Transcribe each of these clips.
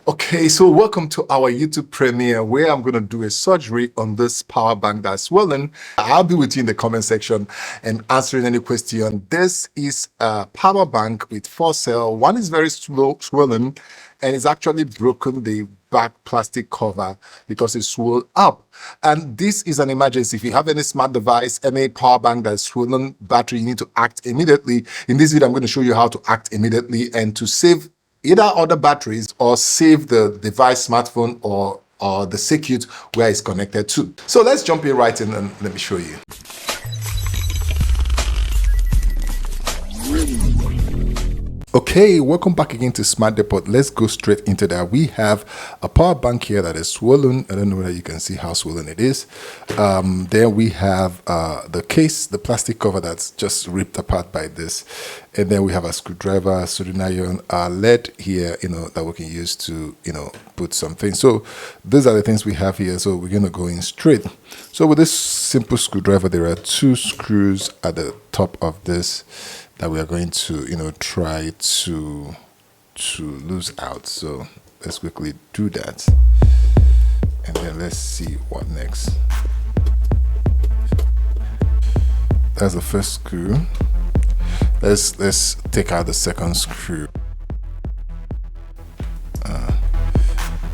Okay, so welcome to our YouTube premiere where I'm going to do a surgery on this power bank that's swollen. I'll be with you in the comment section and answering any question. This is a power bank with 4 cells. One is very swollen and it's actually broken the back plastic cover because it's swelled up. And this is an emergency. If you have any smart device, any power bank that's swollen battery, you need to act immediately. In this video, I'm going to show you how to act immediately and to save either other batteries or save the device, smartphone, or the circuit where it's connected to. So let's jump in right in and let me show you. Okay, welcome back again to Smart Depot. Let's go straight into that. We have a power bank here that is swollen. I don't know whether you can see how swollen it is. Then we have the case, the plastic cover that's just ripped apart by this. And then we have a screwdriver, soldering iron, a lead here, that we can use to, put something. So these are the things we have here. So we're going to go in straight. So with this simple screwdriver, there are 2 screws at the top of this that we are going to, try to lose out. So let's quickly do that. And then let's see what next. That's the first screw. Let's take out the second screw.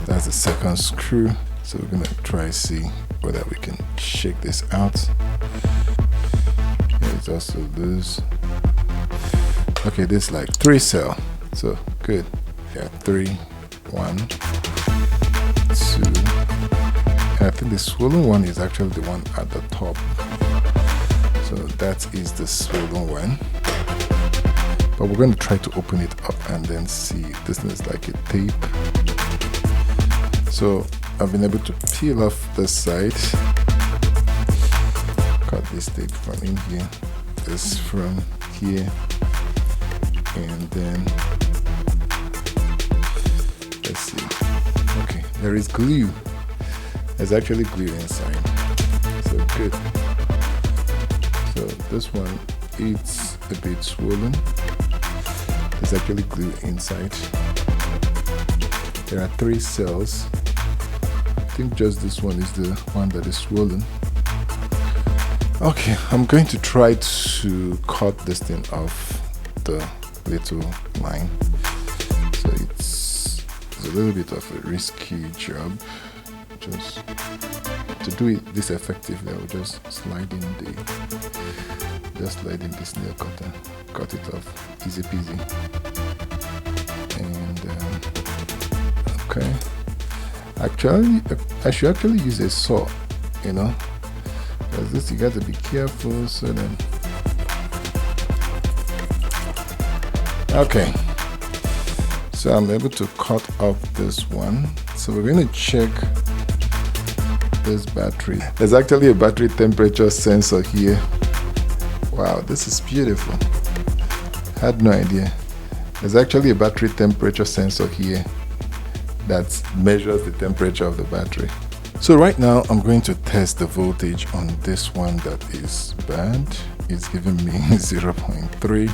That's the second screw. So we're gonna try to see whether we can shake this out. Yeah, it's also loose. Okay, this is like 3 cells. So good. Yeah, 3, 1, 2. And I think the swollen one is actually the one at the top. So that is the swollen one. But we're going to try to open it up and then see. This thing is like a tape. So I've been able to peel off this side. Cut this tape from in here. This from here. And then let's see. Okay, there is glue. There's actually glue inside. So good. So this one, it's a bit swollen. There's actually glue inside. There are 3 cells. I think just this one is the one that is swollen. Okay, I'm going to try to cut this thing off the little line. So it's a little bit of a risky job. Just to do it this effectively, I'll just slide in this nail cutter, cut it off, easy peasy. And okay, actually I should actually use a saw, because this you got to be careful. So then okay, so I'm able to cut off this one. So we're going to check this battery. There's actually a battery temperature sensor here. Wow, this is beautiful. Had no idea. There's actually a battery temperature sensor here that measures the temperature of the battery. So right now I'm going to test the voltage on this one that is bad. It's giving me 0.3.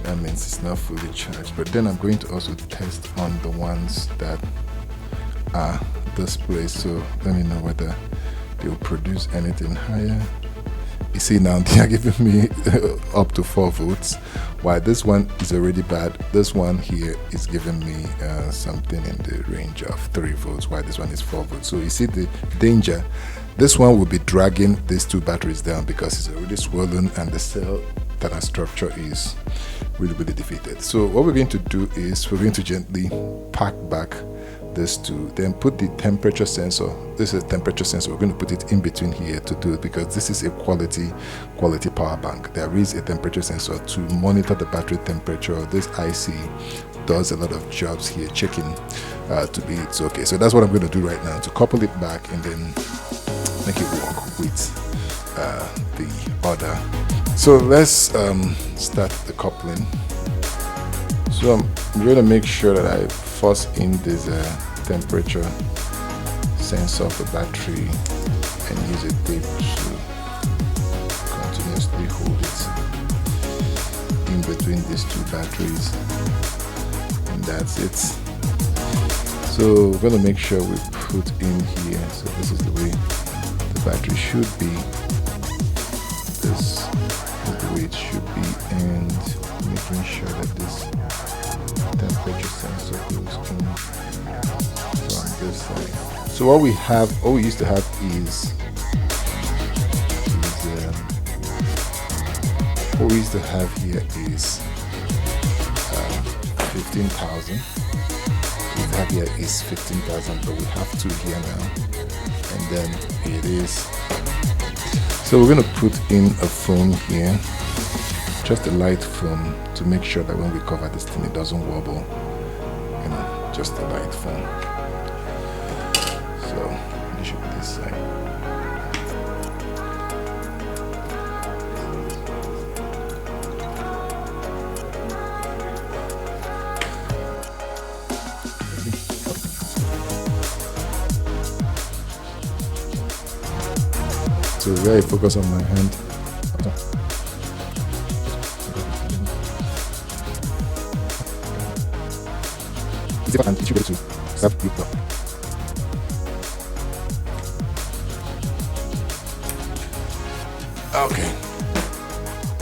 That means it's not fully charged. But then I'm going to also test on the ones that are displaced. So let me know whether they'll produce anything higher. You see now they are giving me up to 4 volts, while this one is already bad. This one here is giving me something in the range of 3 volts, while this one is 4 volts. So you see the danger. This one will be dragging these 2 batteries down because it's already swollen and the cell that our structure is really defeated. So what we're going to do is we're going to gently pack back this 2, then put the temperature sensor. This is a temperature sensor. We're going to put it in between here to do it because this is a quality power bank. There is a temperature sensor to monitor the battery temperature. This IC does a lot of jobs here, checking to be it's okay. So that's what I'm going to do right now, to couple it back and then make it work with the other. So let's start the coupling. So I'm going to make sure that I force in this temperature sensor of the battery and use a tape to continuously hold it in between these 2 batteries, and that's it. So we're going to make sure we put in here. So this is the way the battery should be. This is the way it should be, and making sure that this temperature sensor goes in from this side. So what we used to have is what we used to have here is 15,000. What we have here is 15,000, but we have 2 here now, and then it is. So we're going to put in a foam here, just a light foam, to make sure that when we cover this thing it doesn't wobble. You know, just a light foam. So it should be this side. So very focus on my hand. And it should be able to serve you well. Okay.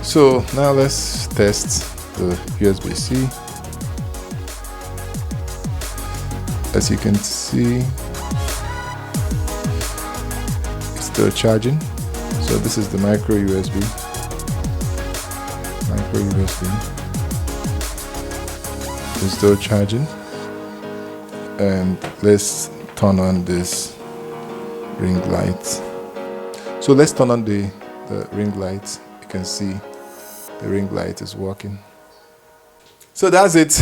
So now let's test the USB-C. As you can see, it's still charging. So this is the micro USB. It's still charging. And let's turn on this ring light. So let's turn on the ring light. You can see the ring light is working. So that's it.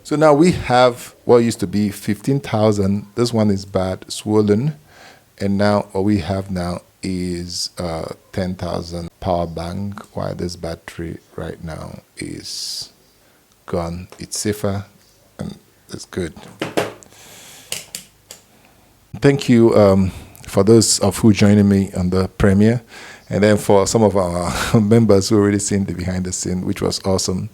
So now we have what used to be 15,000. This one is bad, swollen. And now what we have now is 10,000 power bank, while this battery right now is gone. It's safer and it's good. Thank you for those of who joining me on the premiere, and then for some of our members who already seen the behind the scene, which was awesome.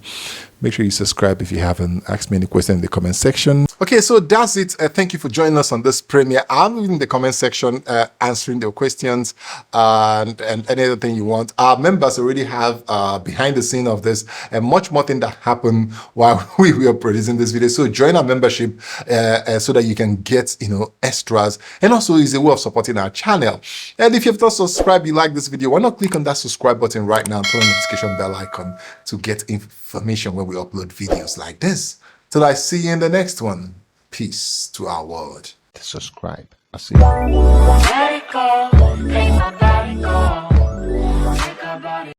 Make sure you subscribe if you haven't. Ask me any question in the comment section. Okay, so that's it. Thank you for joining us on this premiere. I'm in the comment section answering your questions and any other thing you want. Our members already have behind the scene of this and much more thing that happened while we were producing this video. So join our membership so that you can get, you know, extras, and also is a way of supporting our channel. And if you've not subscribed, you like this video, why not click on that subscribe button right now and turn on the notification bell icon to get information when we upload videos like this. Till I see you in the next one. Peace to our world. Subscribe. I'll see you.